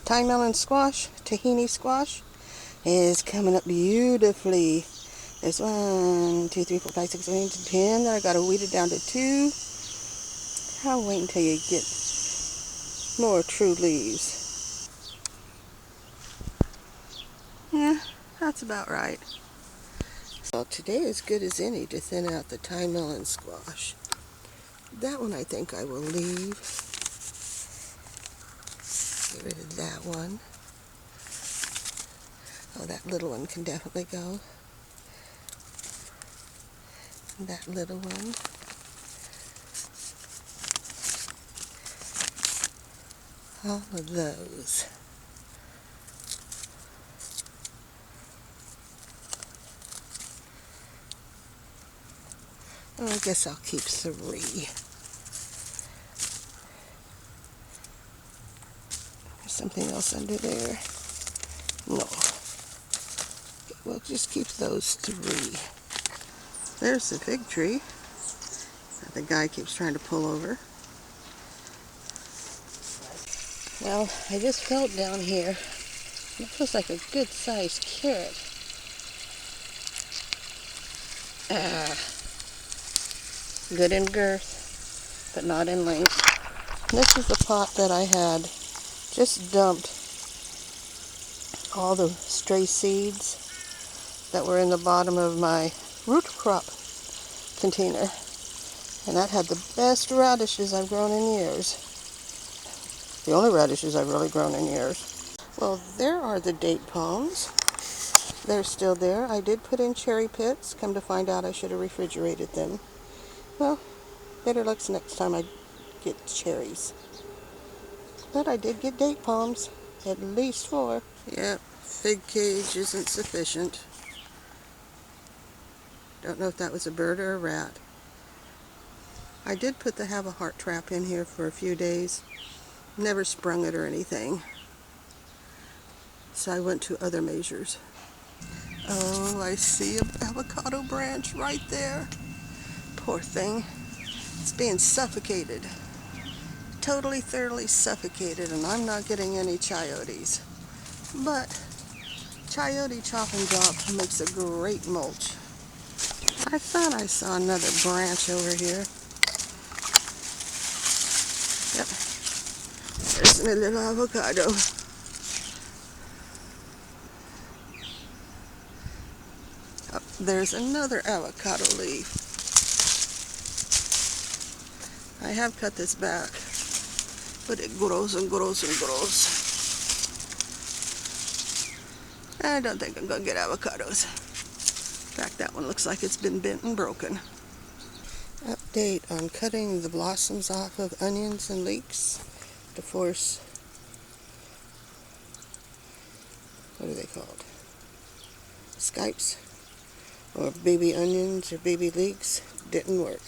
Time melon squash, tahini squash, is coming up beautifully. There's 1, 2, 3, 4, 5, 6, 7, 8, 10. Then I got to weed it down to 2. I'll wait until you get more true leaves. Yeah, that's about right. So today is good as any to thin out the time melon squash. That one I think I will leave. Get rid of that one. Oh, that little one can definitely go. And that little one. All of those. Oh, I guess I'll keep 3. There's something else under there. No. We'll just keep those 3. There's the fig tree that the guy keeps trying to pull over. Well, I just felt down here. It feels like a good-sized carrot. Good in girth, but not in length. This is the pot that I had just dumped all the stray seeds that were in the bottom of my root crop container. And that had the best radishes I've grown in years. The only radishes I've really grown in years. Well, there are the date palms. They're still there. I did put in cherry pits. Come to find out I should have refrigerated them. Well, better luck next time I get cherries. But I did get date palms. At least 4. Yep, fig cage isn't sufficient. Don't know if that was a bird or a rat. I did put the have a heart trap in here for a few days. Never sprung it or anything. So I went to other measures. Oh, I see an avocado branch right there. Poor thing. It's being suffocated. Totally, thoroughly suffocated, and I'm not getting any chayotes. But chayote chop and drop makes a great mulch. I thought I saw another branch over here. Yep. There's my little avocado. Oh, there's another avocado leaf. I have cut this back, but it grows and grows and grows. I don't think I'm going to get avocados. In fact, that one looks like it's been bent and broken. Update on cutting the blossoms off of onions and leeks to force, what are they called? Skypes or baby onions or baby leeks didn't work.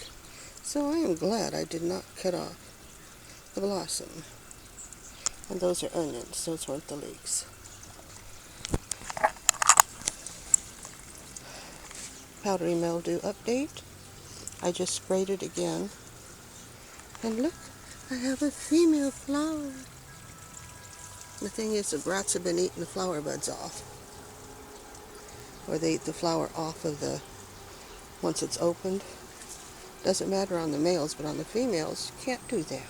So I am glad I did not cut off the blossom. And those are onions, those weren't the leeks. Powdery mildew update. I just sprayed it again. And look, I have a female flower. The thing is, the rats have been eating the flower buds off. Or they eat the flower off of the, once it's opened. Doesn't matter on the males, but on the females, you can't do that.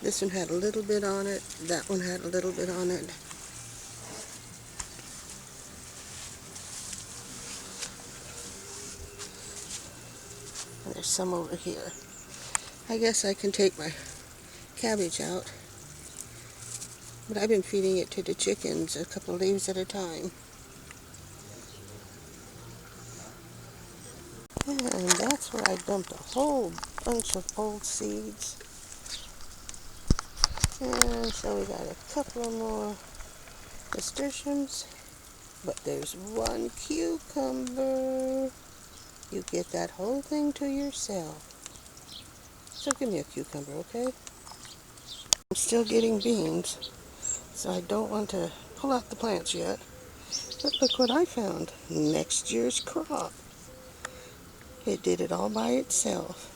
This one had a little bit on it. That one had a little bit on it. And there's some over here. I guess I can take my cabbage out. But I've been feeding it to the chickens a couple of leaves at a time. And that's where I dumped a whole bunch of old seeds. And so we got a couple of more nasturtiums. But there's one cucumber. You get that whole thing to yourself. So give me a cucumber, okay? I'm still getting beans, so I don't want to pull out the plants yet. But look what I found. Next year's crop. It did it all by itself.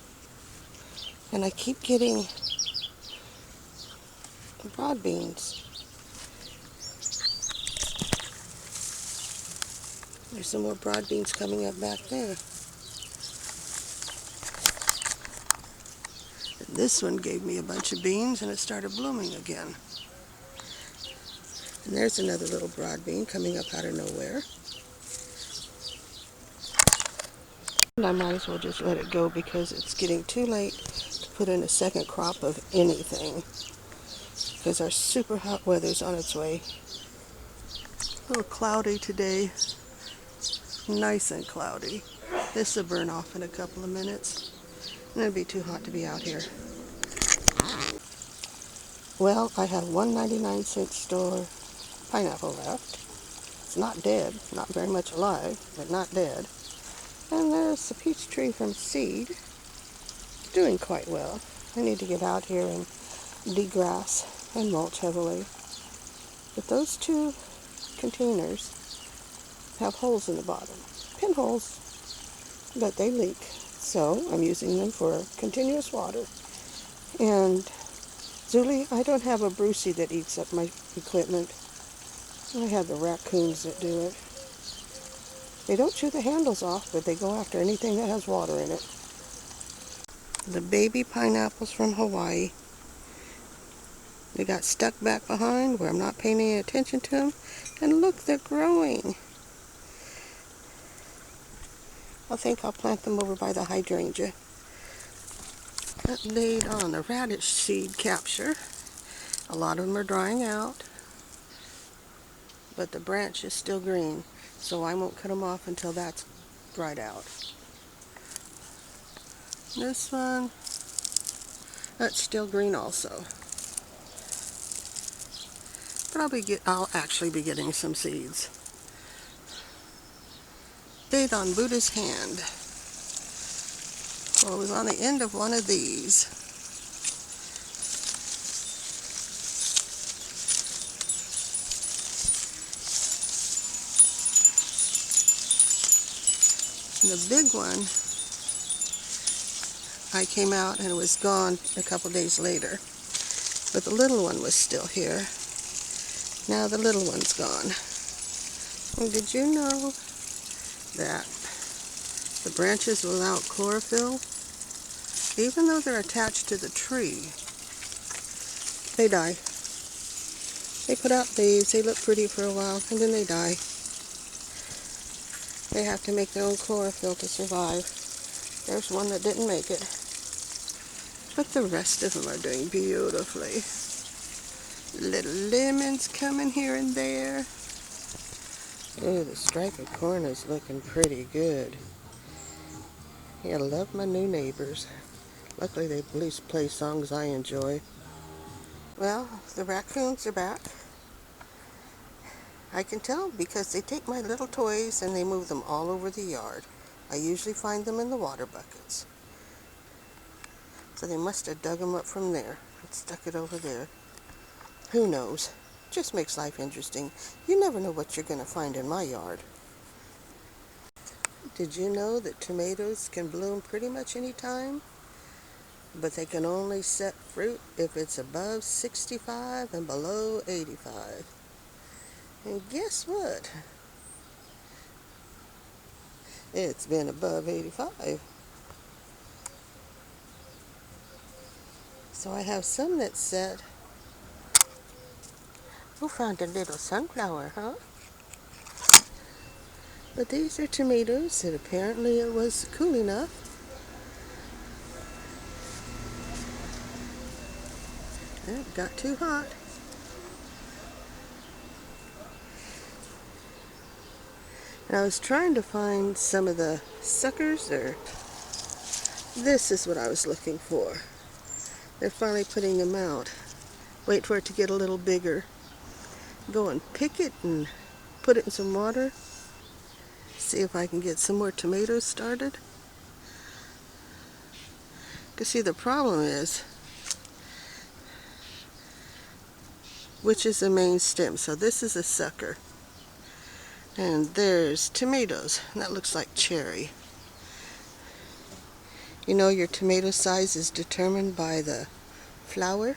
And I keep getting broad beans. There's some more broad beans coming up back there. This one gave me a bunch of beans and it started blooming again. And there's another little broad bean coming up out of nowhere. And I might as well just let it go because it's getting too late to put in a second crop of anything, because our super hot weather's on its way. A little cloudy today. Nice and cloudy. This will burn off in a couple of minutes. And it'll be too hot to be out here. Well, I have one 99-cent store pineapple left. It's not dead, not very much alive, but not dead. And there's a peach tree from seed, doing quite well. I need to get out here and degrass and mulch heavily. But those two containers have holes in the bottom, pinholes, but they leak. So I'm using them for continuous water. And Zuli, I don't have a Brucey that eats up my equipment. I have the raccoons that do it. They don't chew the handles off, but they go after anything that has water in it. The baby pineapples from Hawaii. They got stuck back behind where I'm not paying any attention to them. And look, they're growing. I think I'll plant them over by the hydrangea. Update on the radish seed capture. A lot of them are drying out, but the branch is still green, so I won't cut them off until that's dried out. This one, that's still green also. But I'll actually be getting some seeds. Date on Buddha's hand. Well, it was on the end of one of these. And the big one, I came out and it was gone a couple days later. But the little one was still here. Now the little one's gone. And did you know that the branches without chlorophyll, even though they're attached to the tree, they die. They put out leaves, they look pretty for a while, and then they die. They have to make their own chlorophyll to survive. There's one that didn't make it. But the rest of them are doing beautifully. Little lemons coming here and there. Ooh, the striped corn is looking pretty good. Yeah, I love my new neighbors. Luckily they at least play songs I enjoy. Well, the raccoons are back. I can tell because they take my little toys and they move them all over the yard. I usually find them in the water buckets. So they must have dug them up from there and stuck it over there. Who knows? Just makes life interesting. You never know what you're going to find in my yard. Did you know that tomatoes can bloom pretty much any time? But they can only set fruit if it's above 65 and below 85. And guess what? It's been above 85. So I have some that set. Who found a little sunflower, huh? But these are tomatoes that apparently it was cool enough. It got too hot. And I was trying to find some of the suckers there. This is what I was looking for. They're finally putting them out. Wait for it to get a little bigger. Go and pick it and put it in some water. See if I can get some more tomatoes started. Because see, the problem is, which is the main stem. So this is a sucker. And there's tomatoes. And that looks like cherry. You know, your tomato size is determined by the flower.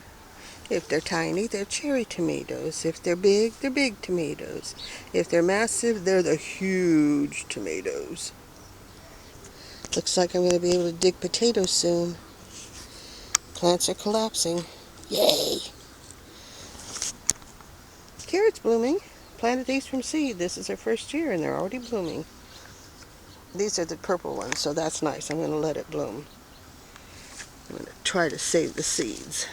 If they're tiny, they're cherry tomatoes. If they're big tomatoes. If they're massive, they're the huge tomatoes. Looks like I'm going to be able to dig potatoes soon. Plants are collapsing. Yay! Carrots blooming. Planted these from seed. This is their first year and they're already blooming. These are the purple ones, so that's nice. I'm going to let it bloom. I'm going to try to save the seeds.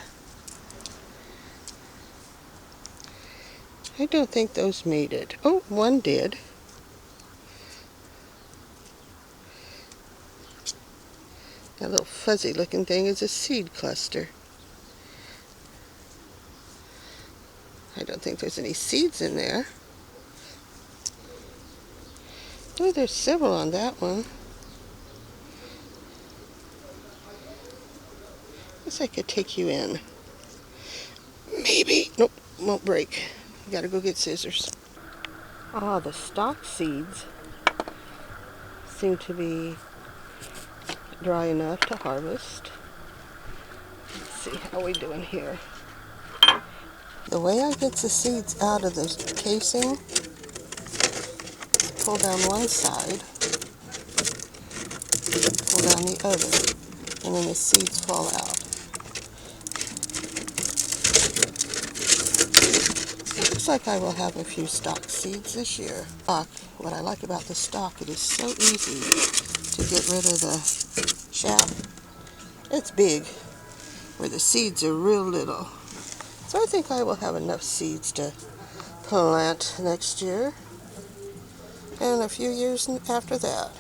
I don't think those made it. Oh, one did. That little fuzzy looking thing is a seed cluster. I don't think there's any seeds in there. Oh, there's several on that one. Guess I could take you in. Maybe. Nope, won't break. You gotta go get scissors. Ah, the stalk seeds seem to be dry enough to harvest. Let's see how we doing here. The way I get the seeds out of the casing, pull down one side, pull down the other, and then the seeds fall out. Looks like I will have a few stalk seeds this year. What I like about the stalk, it is so easy to get rid of the shaft. It's big, where the seeds are real little. So I think I will have enough seeds to plant next year and a few years after that.